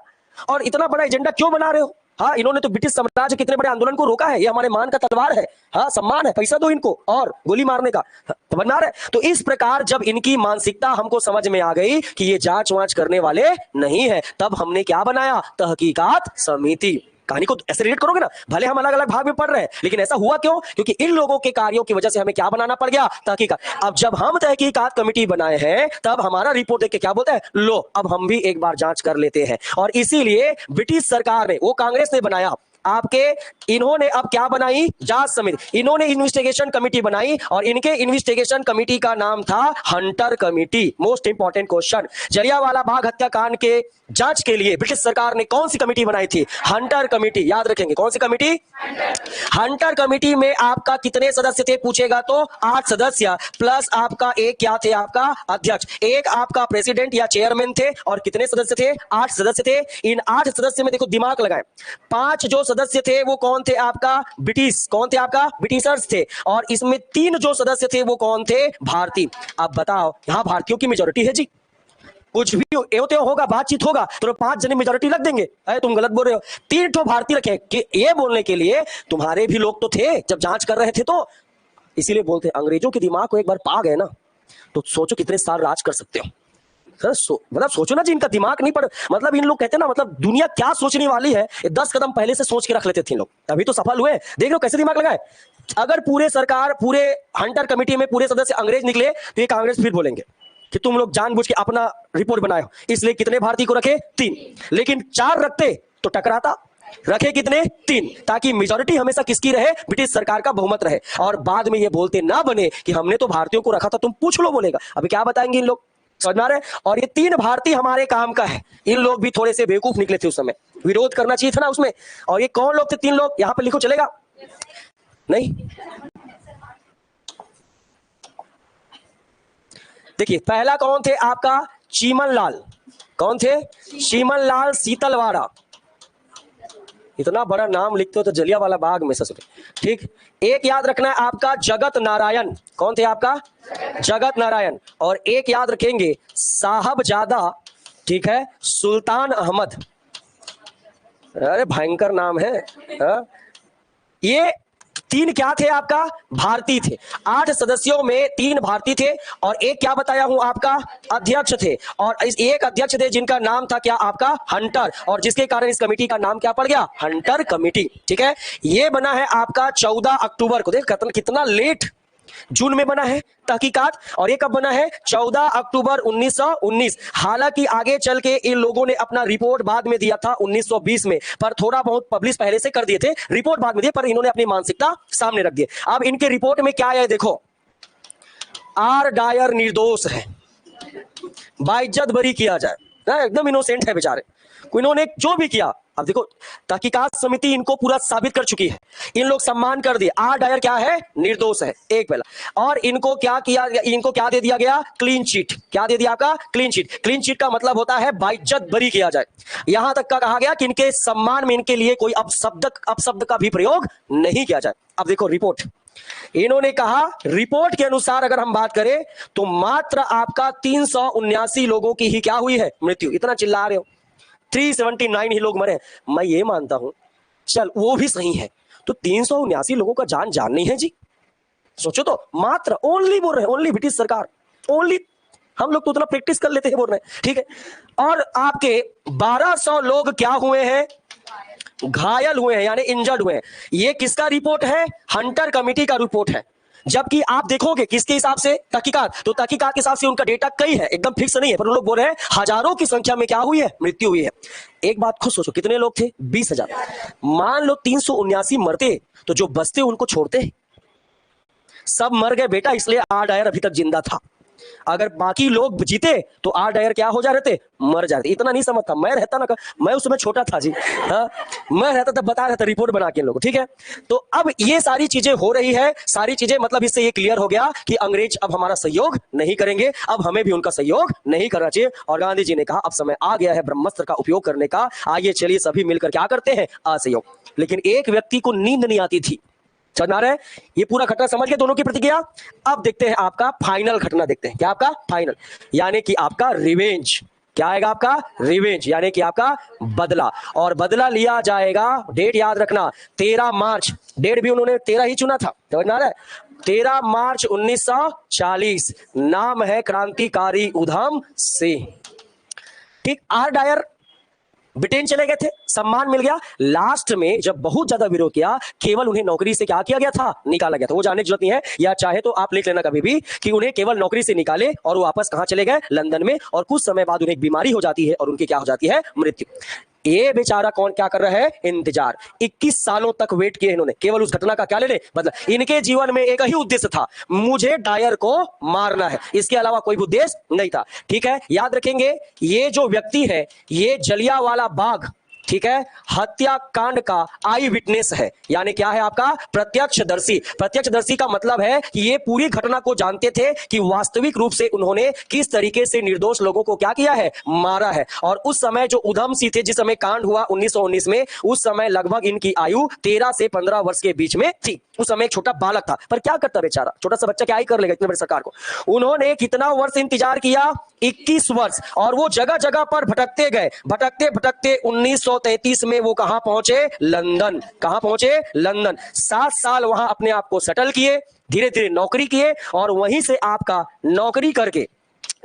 और इतना बड़ा एजेंडा क्यों बना रहे हो, हाँ, इन्होंने तो ब्रिटिश साम्राज्य कितने बड़े आंदोलन को रोका है, ये हमारे मान का तलवार है। हाँ, सम्मान है, पैसा दो इनको और गोली मारने का तो बना रहे। तो इस प्रकार जब इनकी मानसिकता हमको समझ में आ गई कि ये जांच वांच करने वाले नहीं है, तब हमने क्या बनाया, तहकीकात समिति। कहानी को ऐसे रिलेट करोगे ना, भले हम अलग अलग भाग में पढ़ रहे हैं, लेकिन ऐसा हुआ क्यों, क्योंकि इन लोगों के कार्यों की वजह से हमें क्या बनाना पड़ गया, तहकीकात। अब जब हम तहकीकात कमेटी बनाए हैं, तब हमारा रिपोर्ट देख के क्या बोलते हैं, लो अब हम भी एक बार जांच कर लेते हैं। और इसीलिए ब्रिटिश सरकार ने, वो कांग्रेस ने बनाया आपके, इन्होंने अब क्या बनाई, जांच समिति, इन्होंने इन्वेस्टिगेशन कमेटी बनाई और इनके इन्वेस्टिगेशन कमेटी का नाम था Hunter committee. Most important question, Jallianwala Bagh हत्याकांड के जांच के लिए ब्रिटिश सरकार ने कौन सी कमेटी बनाई थी, हंटर कमेटी। याद रखेंगे कौन सी कमेटी, हंटर कमेटी में आपका कितने सदस्य थे पूछेगा तो 8 सदस्य प्लस आपका एक क्या थे, आपका अध्यक्ष, एक आपका प्रेसिडेंट या चेयरमैन थे, और कितने सदस्य थे, 8 सदस्य थे। इन 8 सदस्य में देखो दिमाग लगाएं, 5 जो सदस्य थे वो कौन थे, आपका ब्रिटिश, कौन थे, आपका ब्रिटिशर्स थे, और इसमें 3 जो सदस्य थे वो कौन थे, भारतीय। अब बताओ, यहां भारतीयों की मेजोरिटी है जी, कुछ भी एवं होगा, बातचीत होगा तो 5 जने मेजोरिटी रख देंगे, अरे तुम गलत बोल रहे हो, 3 ठो भारतीय रखे कि ये बोलने के लिए तुम्हारे भी लोग तो थे जब जांच कर रहे थे, तो इसीलिए बोलते अंग्रेजों के दिमाग को एक बार पा गए ना तो सोचो कितने साल राज कर सकते हो। मतलब सोचो ना जी, इनका दिमाग नहीं पड़, मतलब इन लोग कहते हैं ना, मतलब दुनिया क्या सोचने वाली है 10 कदम पहले से सोच के रख लेते थे लोग, तभी तो सफल हुए। देख लो कैसे दिमाग लगाए। अगर पूरे सरकार, पूरे हंटर कमेटी में पूरे सदस्य अंग्रेज निकले तो ये कांग्रेस फिर बोलेंगे कि तुम लोग जानबूझ के अपना रिपोर्ट बनाए हो, इसलिए कितने भारतीय को रखे, 3, लेकिन 4 रखते तो टकराता, रखे कितने, 3, ताकि मेजॉरिटी हमेशा किसकी रहे, ब्रिटिश सरकार का बहुमत रहे, और बाद में ये बोलते ना बने कि हमने तो भारतीयों को रखा था, तुम पूछ लो, बोलेगा। अभी क्या बताएंगे इन लोग, समझ में आ रहा है। और ये 3 भारतीय हमारे काम का है, इन लोग भी थोड़े से बेवकूफ निकले थे उस समय, विरोध करना चाहिए था ना उसमें। और ये कौन लोग थे, 3 लोग, यहां पर लिखो, चलेगा नहीं। देखिए पहला कौन थे, आपका चीमन लाल, कौन थे, चीमन लाल सीतलवाड़ा, इतना बड़ा नाम लिखते हो तो जलियांवाला बाग में ससुर, ठीक। एक याद रखना है आपका जगत नारायण, कौन थे आपका, जगत नारायण, और एक याद रखेंगे साहबजादा, ठीक है, सुल्तान अहमद, अरे भयंकर नाम है। ये 3 क्या थे, आपका भारतीय थे, 8 सदस्यों में 3 भारतीय थे, और एक क्या बताया हूं, आपका अध्यक्ष थे, और इस एक अध्यक्ष थे जिनका नाम था क्या, आपका हंटर, और जिसके कारण इस कमेटी का नाम क्या पड़ गया, हंटर कमेटी, ठीक है। ये बना है आपका 14 अक्टूबर को, देख कितना लेट, जून में बना है तहकीकात, और ये कब बना है, 14 अक्टूबर 1919। हालांकि आगे चल के इन लोगों ने अपना रिपोर्ट बाद में दिया था 1920 में, पर थोड़ा बहुत पब्लिश पहले से कर दिए थे, रिपोर्ट बाद में दिए, पर इन्होंने अपनी मानसिकता सामने रख दी। अब इनके रिपोर्ट में क्या है, देखो, आर डायर निर्दोष है, बाइज्जत बरी किया जाए, एकदम इनोसेंट है बेचारे, इन्होंने जो भी किया। अब देखो तहकीकात समिति इनको पूरा साबित कर चुकी है, इन लोग सम्मान कर दिए, आर डायर क्या है, निर्दोष है, एक पहला, और इनको क्या किया, इनको क्या दे दिया गया, क्लीन चिट, क्या दे दिया आपका, क्लीन चिट। क्लीन चिट का मतलब होता है बाइज्जत बरी किया जाए, यहां तक का कहा गया कि इनके सम्मान में इनके लिए कोई अपशब्द का भी प्रयोग नहीं किया जाए। अब देखो रिपोर्ट, इन्होंने कहा, रिपोर्ट के अनुसार अगर हम बात करें तो मात्र आपका 379 लोगों की ही क्या हुई है, मृत्यु। इतना चिल्ला रहे हो, 379 ही लोग मरे, मैं ये मानता हूं, चल वो भी सही है, तो 379 लोगों का जान नहीं है जी, सोचो तो, मात्र, ओनली बोल रहे हैं, ओनली ब्रिटिश सरकार, ओनली, हम लोग तो उतना प्रैक्टिस कर लेते हैं बोल रहे हैं, ठीक है। और आपके 1200 लोग क्या हुए हैं, घायल हुए हैं, यानी इंजर्ड हुए हैं। ये किसका रिपोर्ट है, हंटर कमेटी का रिपोर्ट है। जबकि आप देखोगे किसके हिसाब से, तहकीकात, तो तहकीकात के हिसाब से उनका डेटा कई है, एकदम फिक्स नहीं है, पर उन लोग बोल रहे हैं हजारों की संख्या में क्या हुई है, मृत्यु हुई है। एक बात खुद सोचो, कितने लोग थे, 20,000, मान लो 379 मरते तो जो बचते उनको छोड़ते, सब मर गए बेटा, इसलिए आर डायर अभी तक जिंदा था। अगर बाकी लोग जीते तो आर डायर क्या हो जा रहे थे, मर जाते। इतना नहीं समझता, मैं रहता ना, मैं उस समय छोटा था जी, हाँ, मैं रहता तब बता रहता, रिपोर्ट बना के लोगों, ठीक है। तो अब ये सारी चीजें हो रही है, सारी चीजें, मतलब इससे ये क्लियर हो गया कि अंग्रेज अब हमारा सहयोग नहीं करेंगे, अब हमें भी उनका सहयोग नहीं करना चाहिए। और गांधी जी ने कहा अब समय आ गया है ब्रह्मास्त्र का उपयोग करने का, आइए चलिए सभी मिलकर क्या करते हैं, असहयोग। लेकिन एक व्यक्ति को नींद नहीं आती थी, समझ आ रहा है, ये पूरा घटना समझ गए दोनों की प्रतिक्रिया। अब देखते हैं आपका फाइनल घटना, देखते हैं क्या आपका फाइनल, यानी कि आपका रिवेंज। क्या आएगा आपका? रिवेंज, यानी कि आपका बदला। और बदला लिया जाएगा, डेट याद रखना 13 मार्च, डेट भी उन्होंने 13 ही चुना था, समझ में आ रहा है? 13 मार्च 1940, नाम है क्रांतिकारी उधम सिंह। ठीक, आर डायर ब्रिटेन चले गए थे, सम्मान मिल गया। लास्ट में जब बहुत ज्यादा विरोध किया, केवल उन्हें नौकरी से क्या किया गया था? निकाला गया था। वो जानने की जरूरत नहीं है, या चाहे तो आप लिख लेना कभी भी कि उन्हें केवल नौकरी से निकाले और वो वापस कहां चले गए? लंदन में। और कुछ समय बाद उन्हें एक बीमारी हो जाती है और उनकी क्या हो जाती है? मृत्यु। ये बेचारा कौन क्या कर रहा है? इंतजार। 21 सालों तक वेट किए इन्होंने, केवल उस घटना का क्या लेने? मतलब इनके जीवन में एक ही उद्देश्य था, मुझे डायर को मारना है, इसके अलावा कोई उद्देश्य नहीं था। ठीक है, याद रखेंगे ये जो व्यक्ति है, ये जलियांवाला बाग, ठीक है, हत्याकांड का आई विटनेस है, यानी क्या है आपका? प्रत्यक्षदर्शी। प्रत्यक्षदर्शी का मतलब है कि ये पूरी घटना को जानते थे कि वास्तविक रूप से उन्होंने किस तरीके से निर्दोष लोगों को क्या किया है? मारा है। और उस समय जो उधम सिंह थे, जिस समय कांड हुआ 1919 में, उस समय लगभग इनकी आयु 13 से 15 वर्ष के बीच में थी। उस समय एक छोटा बालक था, पर क्या करता बेचारा, छोटा सा बच्चा क्या ही कर लेगा इतने बड़े सरकार को। उन्होंने कितना वर्ष इंतजार किया? 21 वर्ष। और वो जगह जगह पर भटकते गए, भटकते भटकते 1933 में वो कहां पहुंचे? लंदन। कहां पहुंचे? लंदन। 7 साल वहां अपने आप को सेटल किए, धीरे धीरे नौकरी किए, और वहीं से आपका नौकरी करके,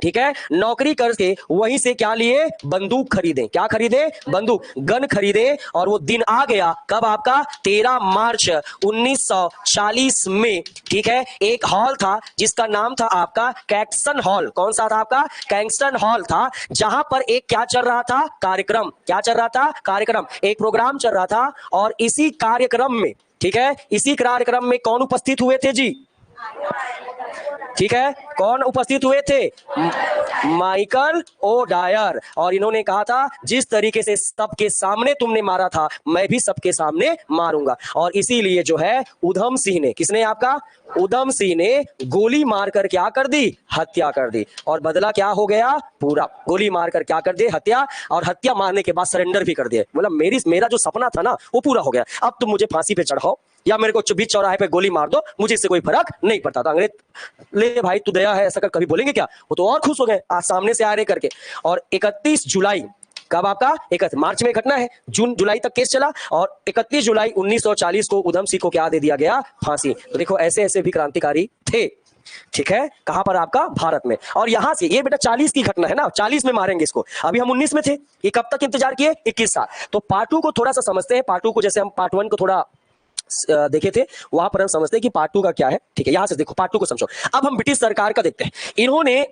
ठीक है, नौकरी करके वहीं से क्या लिए? बंदूक खरीदे। क्या खरीदे? बंदूक, गन खरीदे। और वो दिन आ गया कब आपका? 13 मार्च 1940 में, ठीक है, एक हॉल था जिसका नाम था आपका कैक्सन हॉल। कौन सा था आपका? कैक्सन हॉल था, जहां पर एक क्या चल रहा था? कार्यक्रम। क्या चल रहा था? कार्यक्रम, एक प्रोग्राम चल रहा था। और इसी कार्यक्रम में, ठीक है, इसी कार्यक्रम में कौन उपस्थित हुए थे जी? ठीक है, कौन उपस्थित हुए थे? Michael O'Dwyer. और इन्होंने कहा था, जिस तरीके से सबके सामने तुमने मारा था, मैं भी सबके सामने मारूंगा। और इसीलिए जो है उधम सिंह ने, किसने? आपका उधम सिंह ने गोली मारकर क्या कर दी? हत्या कर दी। और बदला क्या हो गया? पूरा गोली मारकर क्या कर दे? हत्या। और हत्या मारने के बाद सरेंडर भी कर दिए, मतलब मेरा जो सपना था ना, वो पूरा हो गया, अब तुम मुझे फांसी पे चढ़ाओ या मेरे को बीच चौराहे पे गोली मार दो, मुझे इससे कोई फर्क नहीं पड़ता था। अंग्रेज ले भाई तू दया है, ऐसा कर कभी बोलेंगे क्या? वो तो और खुश हो गए आज सामने से आ रहे करके। और 31 जुलाई, कब आपका? 31 मार्च में घटना है, जून जुलाई तक केस चला, और 31 जुलाई 1940 को उधम सिंह को क्या दे दिया गया? फांसी। तो देखो ऐसे ऐसे भी क्रांतिकारी थे, ठीक है, कहां पर? आपका भारत में। और यहां से ये बेटा 40 की घटना है ना, 40 में मारेंगे इसको, अभी हम 19 में थे, ये कब तक इंतजार किए? 21 साल। तो पार्ट 2 को थोड़ा सा समझते हैं। पार्ट 2 को जैसे हम पार्ट 1 को थोड़ा देखे थे, वहां पर हम समझते हैं कि पार्ट 2 का क्या है। ठीक है, यहां से देखो, पार्ट 2 को समझो। अब हम ब्रिटिश सरकार का देखते हैं। इन्होंने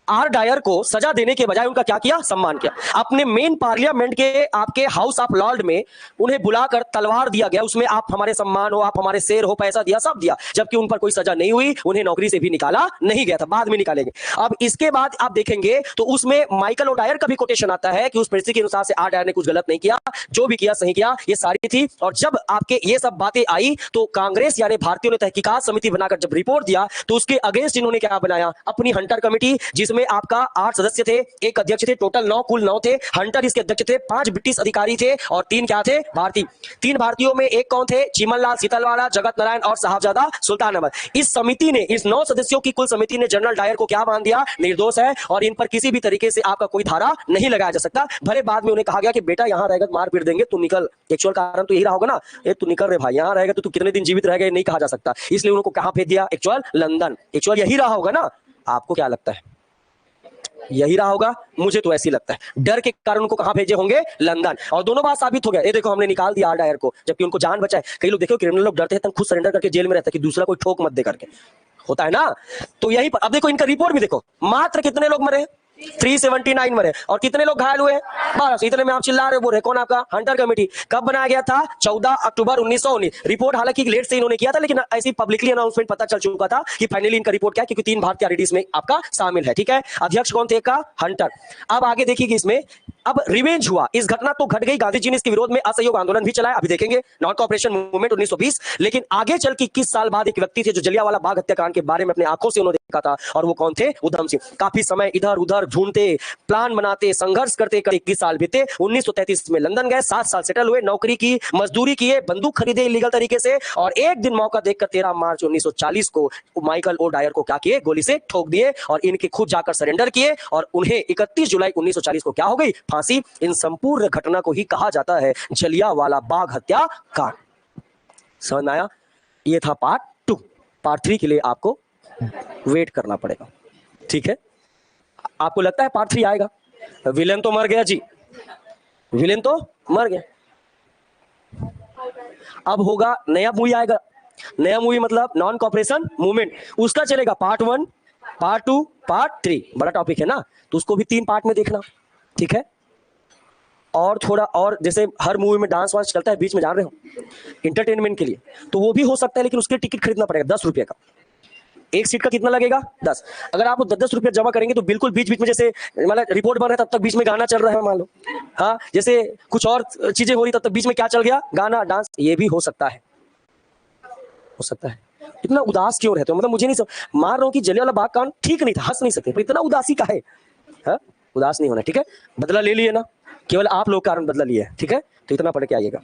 आर डायर को सजा देने के बजाय उनका क्या किया? सम्मान किया। अपने मेन पार्लियामेंट के आपके हाउस ऑफ लॉर्ड में उन्हें बुलाकर तलवार दिया गया, उसमें आप हमारे सम्मान हो, आप हमारे शेर हो, पैसा दिया, सब दिया, जबकि उन पर कोई सजा नहीं हुई, उन्हें नौकरी से भी निकाला नहीं गया था, बाद में निकालेंगे। अब इसके बाद आप देखेंगे तो उसमें माइकल ओ डायर का भी कोटेशन आता है कि उस परिस्थिति के अनुसार से आर डायर ने कुछ गलत नहीं किया, जो भी किया सही किया, ये सारी थी। और जब आपके ये सब बातें आई तो कांग्रेस यानी भारतीयों ने तहकीकात समिति बनाकर जब रिपोर्ट दिया, तो उसके अगेंस्ट इन्होंने क्या बनाया? अपनी हंटर कमेटी, जिसमें आपका 8 सदस्य थे, एक अध्यक्ष थे, टोटल 9, कुल 9 थे। हंटर इसके अध्यक्ष थे, 5 ब्रिटिश अधिकारी थे और 3 क्या थे? भारतीय। 3 भारतीयों में एक कौन थे? चिमनलाल सीतलवाड़ा, जगत नारायण और साहबजादा सुल्तान अहमद। इस समिति ने, इस 9 सदस्यों की कुल समिति ने जनरल डायर को क्या मान दिया? निर्दोष है, और इन पर किसी भी तरीके से आपका कोई धारा नहीं लगाया जा सकता। भले बाद में उन्हें कहा गया कि बेटा यहां रहेगा तो मार पीट देंगे, तू निकल। एक्चुअल कारण तो यही रहा होगा ना, ये तू निकल रे भाई, यहां रहेगा तो तू कितने दिन जीवित रहेगा नहीं कहा जा सकता, इसलिए उनको कहां भेज दिया? Actual London. एक्चुअल यही रहा होगा ना, आपको क्या लगता है? यही रहा होगा, मुझे तो ऐसी लगता है। डर के कारण उनको कहां भेजे होंगे? लंदन। और दोनों बात साबित हो गया। ये देखो हमने निकाल दिया आर डायर को, जबकि उनको जान बचाए। कई लोग देखो क्रिमिनल लोग डरते हैं तो खुद सरेंडर करके जेल में रहता है कि दूसरा कोई ठोक मत दे करके, होता है ना। तो यही पर अब देखो इनका रिपोर्ट भी देखो, मात्र कितने लोग मरे? 379 मरे। और कितने लोग घायल हुए? 12। इतने में आप चिल्ला रहे हो, बोल रहे कौन? आपका हंटर कमेटी। कब बनाया गया था? 14 अक्टूबर 1919। रिपोर्ट हालांकि लेट से इन्होंने किया था, लेकिन ऐसी पब्लिकली अनाउंसमेंट पता चल चुका था कि फाइनली इनका रिपोर्ट क्या है, क्योंकि 3 भारतीय आर्टिस्ट में आपका शामिल है। ठीक है, अध्यक्ष कौन थे? का हंटर। अब आगे देखिए इसमें अब रिवेंज हुआ। इस घटना तो घट गई, गांधी जी ने इसके विरोध में असहयोग आंदोलन भी चलाया, अभी देखेंगे, नॉन कोऑपरेशन मूवमेंट 1920। लेकिन आगे चल के 21 साल बाद एक व्यक्ति थे जो जलियांवाला बाग हत्याकांड के बारे में अपने आंखों से उन्होंने का था, और वो कौन थे? उधम सिंह। काफी समय इधर उधर ढूंढते, प्लान बनाते, संघर्ष करते 21 साल बीते। 1933 में लंदन गए, 7 साल सेटल हुए, नौकरी की, मजदूरी किए, बंदूक खरीदे इलीगल तरीके से, और एक दिन मौका देखकर 13 मार्च 1940 को माइकल ओ डायर को क्या किए? गोली से ठोक दिए, और इनके खुद जाकर सरेंडर किए, और उन्हें 31 जुलाई 1940 को क्या हो गई? फांसी। इन संपूर्ण घटना को ही कहा जाता है जलियांवाला बाग हत्याकांड। समझ में आया? ये था पार्ट 2। पार्ट 3 के लिए आपको वेट करना पड़ेगा, ठीक है? आपको लगता है पार्ट 3 आएगा? विलेन तो मर गया जी, विलेन तो मर गया। अब होगा नया मूवी आएगा। नया मूवी मतलब नॉन कॉपरेशन मूवमेंट, उसका चलेगा पार्ट 1, पार्ट 2, पार्ट 3। बड़ा टॉपिक है ना, तो उसको भी 3 पार्ट में देखना, ठीक है? और थोड़ा और, जैसे हर मूवी में डांस वांस चलता है बीच में, जान रहे हो, इंटरटेनमेंट के लिए, तो वो भी हो सकता है, लेकिन उसके टिकट खरीदना पड़ेगा 10 रुपये का। एक सीट का कितना लगेगा? 10। अगर आप 10-10 रुपये जमा करेंगे तो बिल्कुल बीच बीच में, जैसे मतलब रिपोर्ट बन रहा है तब तक बीच में गाना चल रहा है मान लो, हाँ, जैसे कुछ और चीजें हो रही तब तक बीच में क्या चल गया? गाना, डांस। ये भी हो सकता है, हो सकता है। इतना उदास क्यों रहते हो? मतलब मुझे नहीं मान रहा हूँ कि जलियांवाला बाग कांड ठीक नहीं था, हंस नहीं सकते, पर इतना उदासी का है? हाँ? उदास नहीं होना, ठीक है? बदला ले लिए ना, केवल आप लोग कारण बदला लिए, ठीक है? तो इतना पढ़ के आइएगा।